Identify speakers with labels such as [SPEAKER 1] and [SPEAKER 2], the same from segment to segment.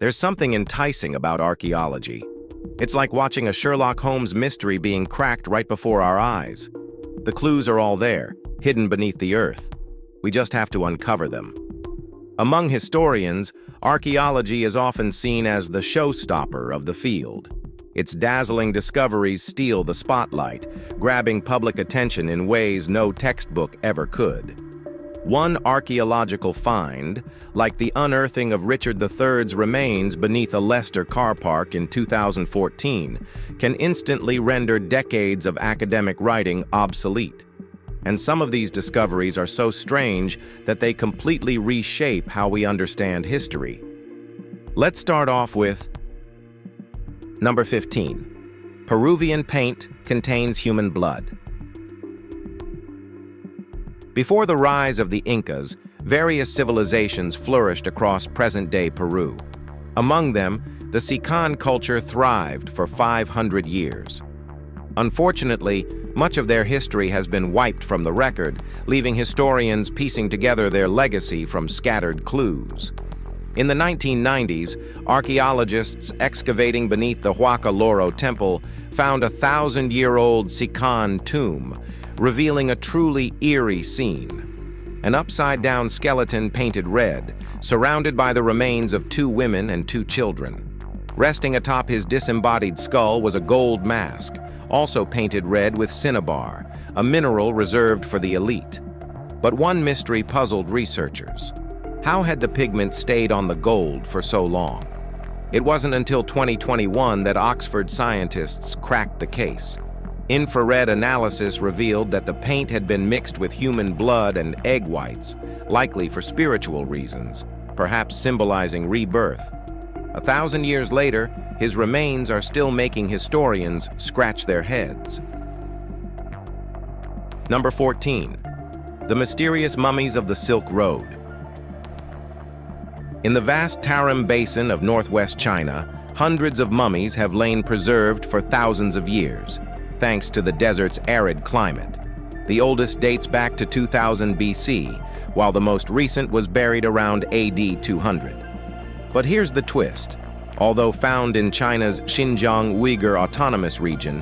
[SPEAKER 1] There's something enticing about archaeology. It's like watching a Sherlock Holmes mystery being cracked right before our eyes. The clues are all there, hidden beneath the earth. We just have to uncover them. Among historians, archaeology is often seen as the showstopper of the field. Its dazzling discoveries steal the spotlight, grabbing public attention in ways no textbook ever could. One archaeological find, like the unearthing of Richard III's remains beneath a Leicester car park in 2014, can instantly render decades of academic writing obsolete. And some of these discoveries are so strange that they completely reshape how we understand history. Let's start off with number 15. Peruvian paint contains human blood. Before the rise of the Incas, various civilizations flourished across present-day Peru. Among them, the Sican culture thrived for 500 years. Unfortunately, much of their history has been wiped from the record, leaving historians piecing together their legacy from scattered clues. In the 1990s, archaeologists excavating beneath the Huaca Loro temple found a 1,000-year-old Sican tomb, revealing a truly eerie scene. An upside-down skeleton painted red, surrounded by the remains of 2 women and 2 children. Resting atop his disembodied skull was a gold mask, also painted red with cinnabar, a mineral reserved for the elite. But one mystery puzzled researchers. How had the pigment stayed on the gold for so long? It wasn't until 2021 that Oxford scientists cracked the case. Infrared analysis revealed that the paint had been mixed with human blood and egg whites, likely for spiritual reasons, perhaps symbolizing rebirth. 1,000 years later, his remains are still making historians scratch their heads. Number 14. The mysterious mummies of the Silk Road. In the vast Tarim Basin of northwest China, hundreds of mummies have lain preserved for thousands of years, thanks to the desert's arid climate. The oldest dates back to 2000 BC, while the most recent was buried around AD 200. But here's the twist. Although found in China's Xinjiang Uyghur Autonomous Region,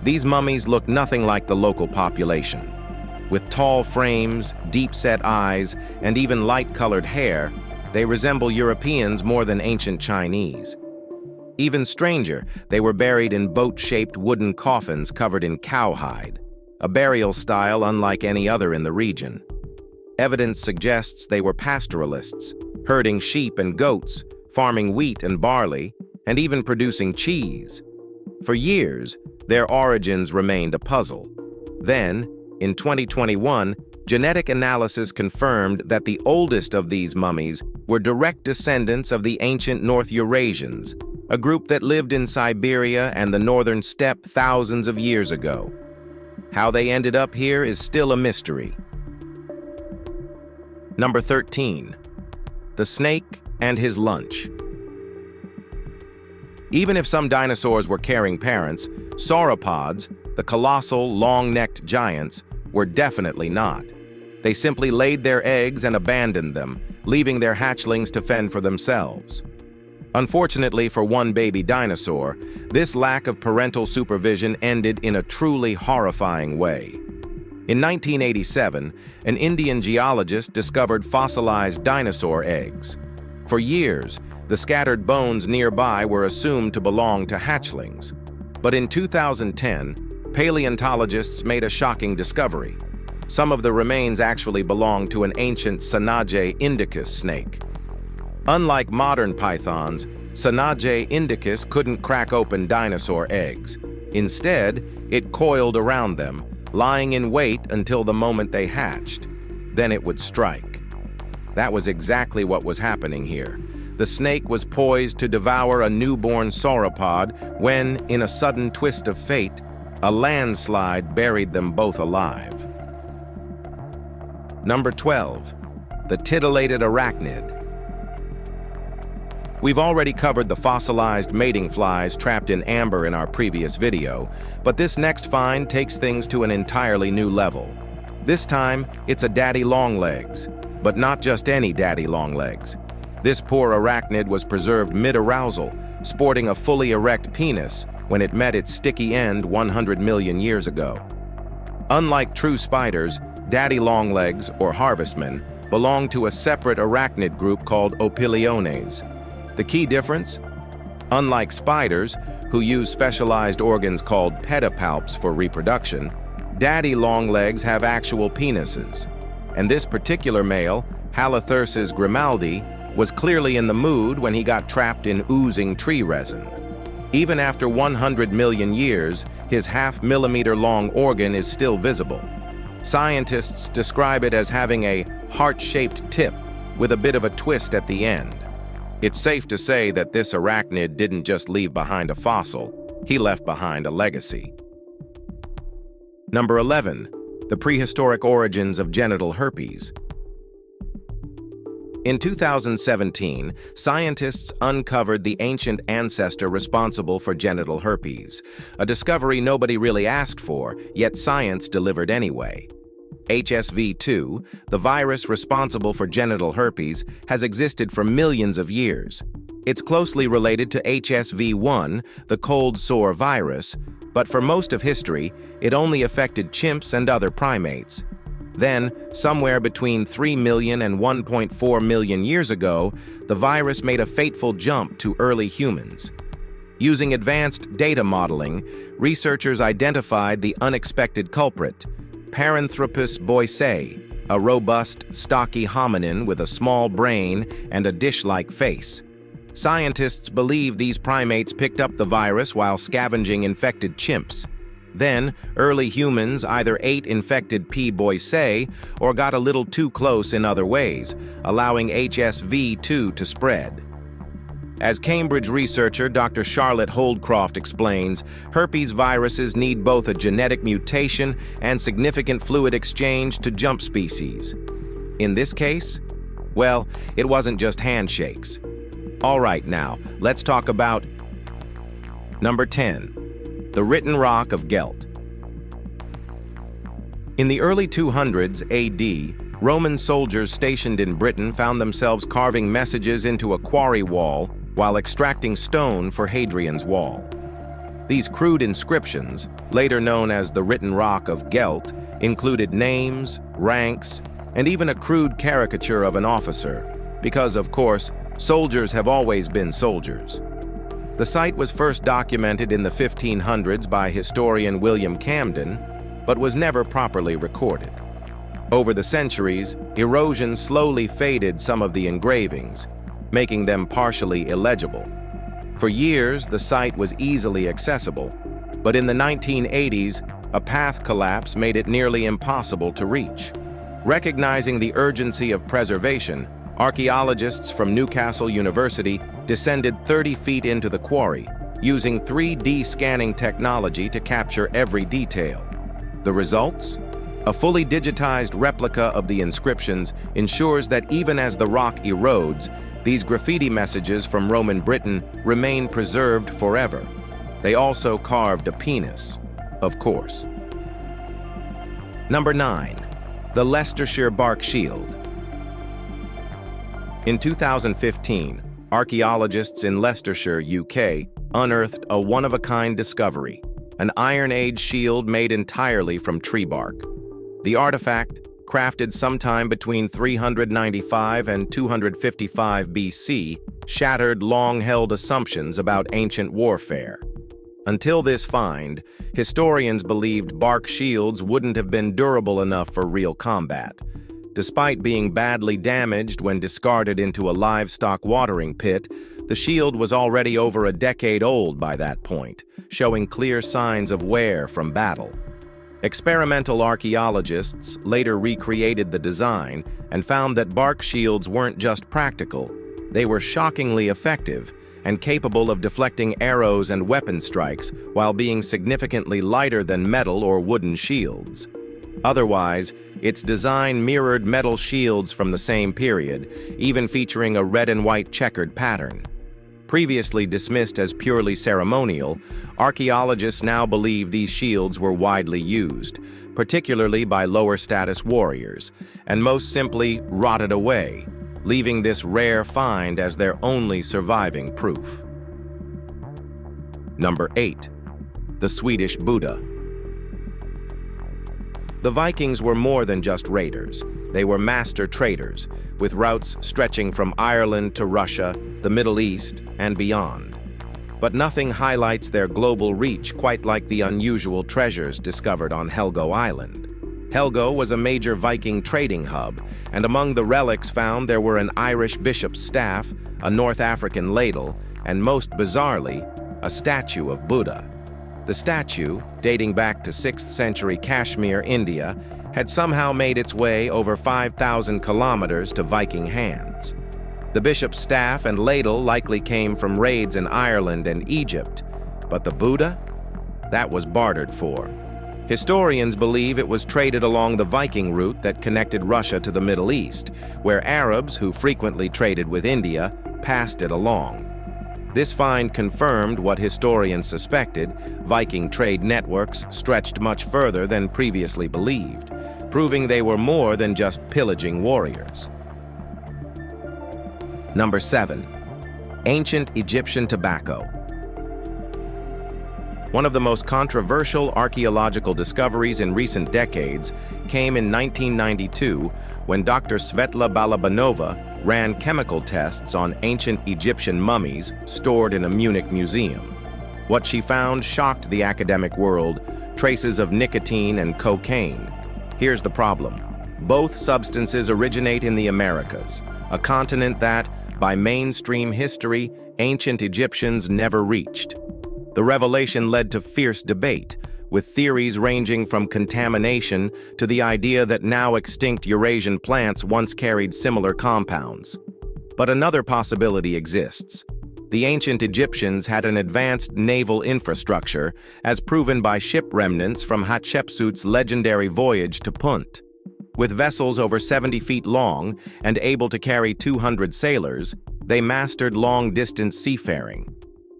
[SPEAKER 1] these mummies look nothing like the local population. With tall frames, deep-set eyes, and even light-colored hair, they resemble Europeans more than ancient Chinese. Even stranger, they were buried in boat-shaped wooden coffins covered in cowhide, a burial style unlike any other in the region. Evidence suggests they were pastoralists, herding sheep and goats, farming wheat and barley, and even producing cheese. For years, their origins remained a puzzle. Then, in 2021, genetic analysis confirmed that the oldest of these mummies were direct descendants of the ancient North Eurasians, a group that lived in Siberia and the northern steppe thousands of years ago. How they ended up here is still a mystery. Number 13. The snake and his lunch. Even if some dinosaurs were caring parents, sauropods, the colossal, long-necked giants, were definitely not. They simply laid their eggs and abandoned them, leaving their hatchlings to fend for themselves. Unfortunately for one baby dinosaur, this lack of parental supervision ended in a truly horrifying way. In 1987, an Indian geologist discovered fossilized dinosaur eggs. For years, the scattered bones nearby were assumed to belong to hatchlings. But in 2010, paleontologists made a shocking discovery. Some of the remains actually belonged to an ancient Sanaje indicus snake. Unlike modern pythons, Sanaje indicus couldn't crack open dinosaur eggs. Instead, it coiled around them, lying in wait until the moment they hatched. Then it would strike. That was exactly what was happening here. The snake was poised to devour a newborn sauropod when, in a sudden twist of fate, a landslide buried them both alive. Number 12. The titillated arachnid. We've already covered the fossilized mating flies trapped in amber in our previous video, but this next find takes things to an entirely new level. This time, it's a daddy longlegs, but not just any daddy longlegs. This poor arachnid was preserved mid-arousal, sporting a fully erect penis when it met its sticky end 100 million years ago. Unlike true spiders, daddy longlegs, or harvestmen, belong to a separate arachnid group called opiliones. The key difference? Unlike spiders, who use specialized organs called pedipalps for reproduction, daddy longlegs have actual penises. And this particular male, Halitherses grimaldi, was clearly in the mood when he got trapped in oozing tree resin. Even after 100 million years, his half-millimeter-long organ is still visible. Scientists describe it as having a heart-shaped tip with a bit of a twist at the end. It's safe to say that this arachnid didn't just leave behind a fossil, he left behind a legacy. Number 11. The prehistoric origins of genital herpes. In 2017, scientists uncovered the ancient ancestor responsible for genital herpes, a discovery nobody really asked for, yet science delivered anyway. HSV-2, the virus responsible for genital herpes, has existed for millions of years. It's closely related to HSV-1, the cold sore virus, but for most of history, it only affected chimps and other primates. Then, somewhere between 3 million and 1.4 million years ago, the virus made a fateful jump to early humans. Using advanced data modeling, researchers identified the unexpected culprit, Paranthropus boisei, a robust, stocky hominin with a small brain and a dish-like face. Scientists believe these primates picked up the virus while scavenging infected chimps. Then, early humans either ate infected P. boisei or got a little too close in other ways, allowing HSV-2 to spread. As Cambridge researcher Dr. Charlotte Holdcroft explains, herpes viruses need both a genetic mutation and significant fluid exchange to jump species. In this case, well, it wasn't just handshakes. All right, now, let's talk about number 10, the written rock of Gelt. In the early 200s AD, Roman soldiers stationed in Britain found themselves carving messages into a quarry wall while extracting stone for Hadrian's Wall. These crude inscriptions, later known as the written rock of Gelt, included names, ranks, and even a crude caricature of an officer, because, of course, soldiers have always been soldiers. The site was first documented in the 1500s by historian William Camden, but was never properly recorded. Over the centuries, erosion slowly faded some of the engravings, making them partially illegible. For years, the site was easily accessible, but in the 1980s, a path collapse made it nearly impossible to reach. Recognizing the urgency of preservation, archaeologists from Newcastle University descended 30 feet into the quarry, using 3D scanning technology to capture every detail. The results? A fully digitized replica of the inscriptions ensures that even as the rock erodes, these graffiti messages from Roman Britain remain preserved forever. They also carved a penis, of course. Number 9. The Leicestershire bark shield. In 2015, archaeologists in Leicestershire, UK, unearthed a one-of-a-kind discovery, an Iron Age shield made entirely from tree bark. The artifact, crafted sometime between 395 and 255 BC, shattered long-held assumptions about ancient warfare. Until this find, historians believed bark shields wouldn't have been durable enough for real combat. Despite being badly damaged when discarded into a livestock watering pit, the shield was already over a decade old by that point, showing clear signs of wear from battle. Experimental archaeologists later recreated the design and found that bark shields weren't just practical, they were shockingly effective and capable of deflecting arrows and weapon strikes while being significantly lighter than metal or wooden shields. Otherwise, its design mirrored metal shields from the same period, even featuring a red and white checkered pattern. Previously dismissed as purely ceremonial, archaeologists now believe these shields were widely used, particularly by lower-status warriors, and most simply rotted away. leaving this rare find as their only surviving proof. Number 8. The Swedish Buddha. The Vikings were more than just raiders. They were master traders, with routes stretching from Ireland to Russia, the Middle East, and beyond. But nothing highlights their global reach quite like the unusual treasures discovered on Helgo Island. Helgo was a major Viking trading hub, and among the relics found there were an Irish bishop's staff, a North African ladle, and most bizarrely, a statue of Buddha. The statue, dating back to 6th century Kashmir, India, had somehow made its way over 5,000 kilometers to Viking hands. The bishop's staff and ladle likely came from raids in Ireland and Egypt, but the Buddha? That was bartered for. Historians believe it was traded along the Viking route that connected Russia to the Middle East, where Arabs, who frequently traded with India, passed it along. This find confirmed what historians suspected: Viking trade networks stretched much further than previously believed, proving they were more than just pillaging warriors. Number 7. Ancient Egyptian tobacco. One of the most controversial archaeological discoveries in recent decades came in 1992 when Dr. Svetla Balabanova ran chemical tests on ancient Egyptian mummies stored in a Munich museum. What she found shocked the academic world: traces of nicotine and cocaine. Here's the problem. Both substances originate in the Americas, a continent that, by mainstream history, ancient Egyptians never reached. The revelation led to fierce debate, with theories ranging from contamination to the idea that now extinct Eurasian plants once carried similar compounds. But another possibility exists. The ancient Egyptians had an advanced naval infrastructure, as proven by ship remnants from Hatshepsut's legendary voyage to Punt. With vessels over 70 feet long and able to carry 200 sailors, they mastered long-distance seafaring.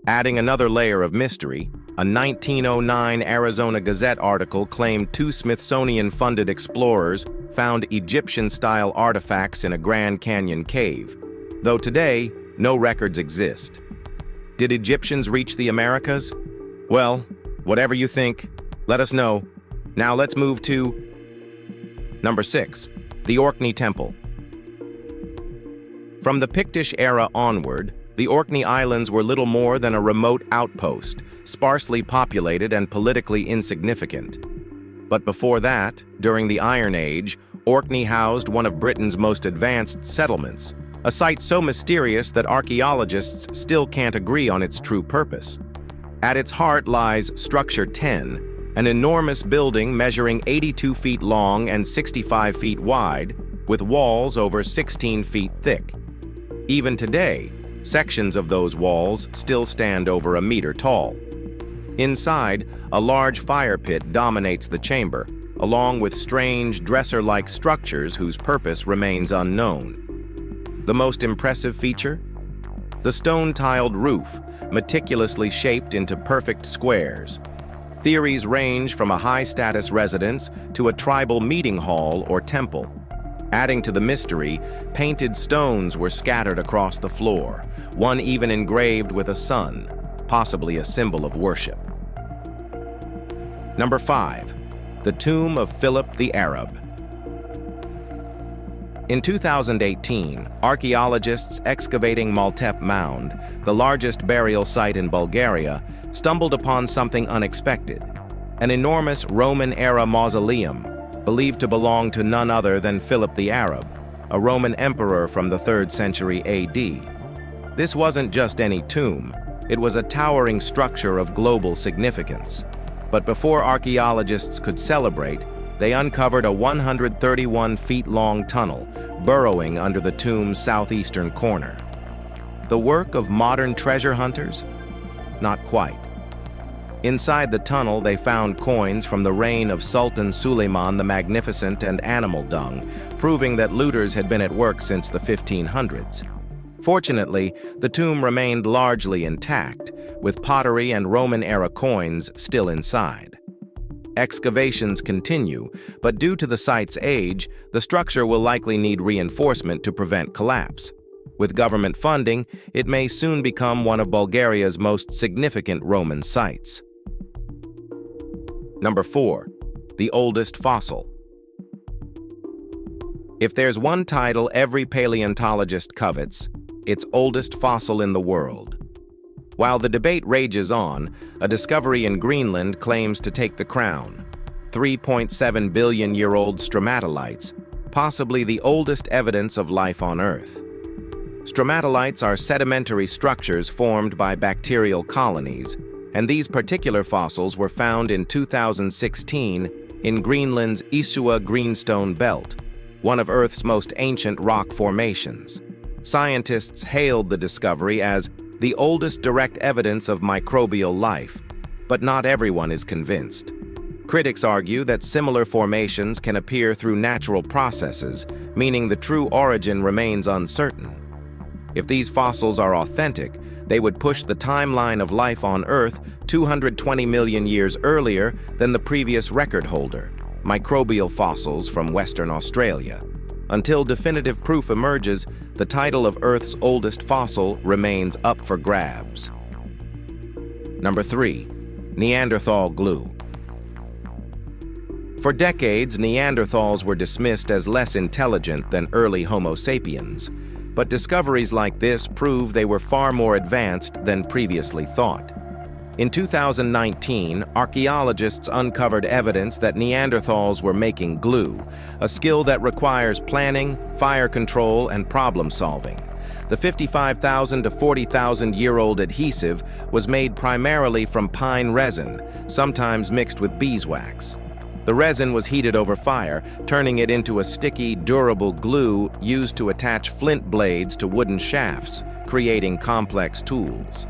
[SPEAKER 1] Adding another layer of mystery, a 1909 Arizona Gazette article claimed 2 Smithsonian-funded explorers found Egyptian-style artifacts in a Grand Canyon cave, though today, no records exist. Did Egyptians reach the Americas? Well, whatever you think, let us know. Now let's move to Number 6. The Orkney Temple. From the Pictish era onward, the Orkney Islands were little more than a remote outpost, sparsely populated and politically insignificant. But before that, during the Iron Age, Orkney housed one of Britain's most advanced settlements, a site so mysterious that archaeologists still can't agree on its true purpose. At its heart lies Structure 10, an enormous building measuring 82 feet long and 65 feet wide, with walls over 16 feet thick. Even today, sections of those walls still stand over a meter tall. Inside, a large fire pit dominates the chamber, along with strange dresser-like structures whose purpose remains unknown. The most impressive feature? The stone-tiled roof, meticulously shaped into perfect squares. Theories range from a high-status residence to a tribal meeting hall or temple. Adding to the mystery, painted stones were scattered across the floor, one even engraved with a sun, possibly a symbol of worship. Number 5. The Tomb of Philip the Arab. In 2018, archaeologists excavating Maltep Mound, the largest burial site in Bulgaria, stumbled upon something unexpected: an enormous Roman-era mausoleum, believed to belong to none other than Philip the Arab, a Roman emperor from the 3rd century AD. This wasn't just any tomb, it was a towering structure of global significance. But before archaeologists could celebrate, they uncovered a 131-feet-long tunnel, burrowing under the tomb's southeastern corner. The work of modern treasure hunters? Not quite. Inside the tunnel, they found coins from the reign of Sultan Suleiman the Magnificent and animal dung, proving that looters had been at work since the 1500s. Fortunately, the tomb remained largely intact, with pottery and Roman-era coins still inside. Excavations continue, but due to the site's age, the structure will likely need reinforcement to prevent collapse. With government funding, it may soon become one of Bulgaria's most significant Roman sites. Number 4. The oldest fossil. If there's one title every paleontologist covets, it's oldest fossil in the world. While the debate rages on, a discovery in Greenland claims to take the crown. 3.7 billion-year-old stromatolites, possibly the oldest evidence of life on Earth. Stromatolites are sedimentary structures formed by bacterial colonies, and these particular fossils were found in 2016 in Greenland's Isua Greenstone Belt, one of Earth's most ancient rock formations. Scientists hailed the discovery as the oldest direct evidence of microbial life, but not everyone is convinced. Critics argue that similar formations can appear through natural processes, meaning the true origin remains uncertain. If these fossils are authentic, they would push the timeline of life on Earth 220 million years earlier than the previous record holder, microbial fossils from Western Australia. Until definitive proof emerges, the title of Earth's oldest fossil remains up for grabs. Number 3. Neanderthal glue. For decades, Neanderthals were dismissed as less intelligent than early Homo sapiens, but discoveries like this prove they were far more advanced than previously thought. In 2019, archaeologists uncovered evidence that Neanderthals were making glue, a skill that requires planning, fire control, and problem solving. The 55,000 to 40,000-year-old adhesive was made primarily from pine resin, sometimes mixed with beeswax. The resin was heated over fire, turning it into a sticky, durable glue used to attach flint blades to wooden shafts, creating complex tools.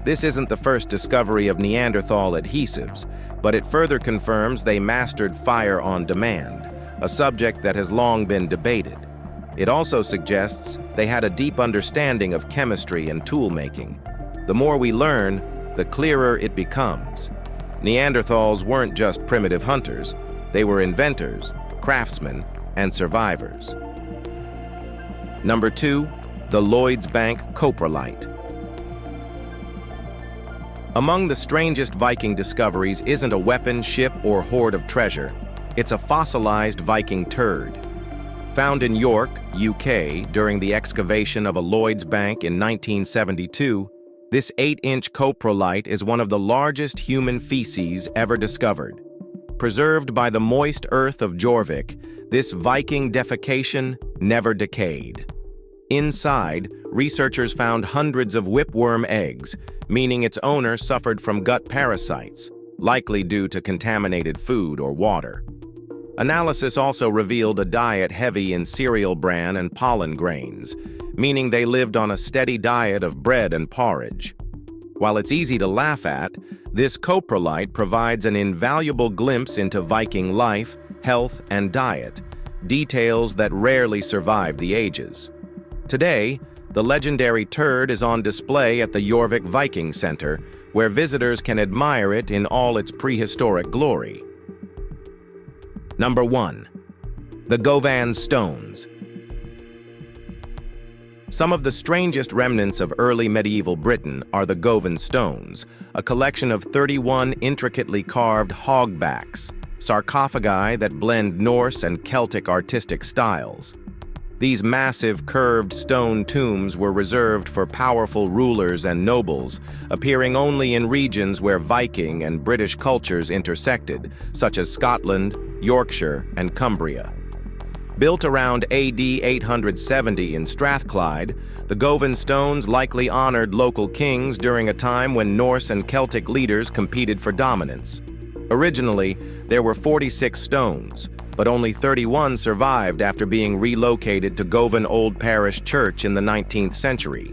[SPEAKER 1] This isn't the first discovery of Neanderthal adhesives, but it further confirms they mastered fire on demand, a subject that has long been debated. It also suggests they had a deep understanding of chemistry and tool-making. The more we learn, the clearer it becomes. Neanderthals weren't just primitive hunters, they were inventors, craftsmen, and survivors. Number 2. The Lloyd's Bank coprolite. Among the strangest Viking discoveries isn't a weapon, ship, or hoard of treasure. It's a fossilized Viking turd. Found in York, UK, during the excavation of a Lloyd's Bank in 1972, this 8-inch coprolite is one of the largest human feces ever discovered. Preserved by the moist earth of Jorvik, this Viking defecation never decayed. Inside, researchers found hundreds of whipworm eggs, meaning its owner suffered from gut parasites, likely due to contaminated food or water. Analysis also revealed a diet heavy in cereal bran and pollen grains, meaning they lived on a steady diet of bread and porridge. While it's easy to laugh at, this coprolite provides an invaluable glimpse into Viking life, health, and diet, details that rarely survive the ages. Today, the legendary turd is on display at the Jorvik Viking Center, where visitors can admire it in all its prehistoric glory. Number 1. The Govan Stones. Some of the strangest remnants of early medieval Britain are the Govan Stones, a collection of 31 intricately carved hogbacks, sarcophagi that blend Norse and Celtic artistic styles. These massive curved stone tombs were reserved for powerful rulers and nobles, appearing only in regions where Viking and British cultures intersected, such as Scotland, Yorkshire, and Cumbria. Built around AD 870 in Strathclyde, the Govan Stones likely honored local kings during a time when Norse and Celtic leaders competed for dominance. Originally, there were 46 stones, but only 31 survived after being relocated to Govan Old Parish Church in the 19th century.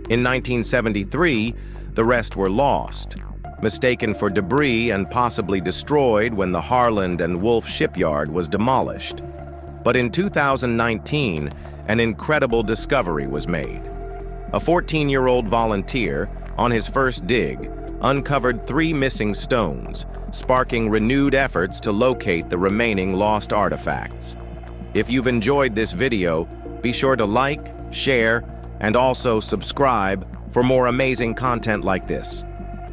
[SPEAKER 1] In 1973, the rest were lost, mistaken for debris and possibly destroyed when the Harland and Wolff shipyard was demolished. But in 2019, an incredible discovery was made. A 14-year-old volunteer, on his first dig, uncovered 3 missing stones, sparking renewed efforts to locate the remaining lost artifacts. If you've enjoyed this video, be sure to like, share, and also subscribe for more amazing content like this.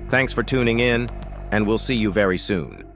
[SPEAKER 1] Thanks for tuning in, and we'll see you very soon.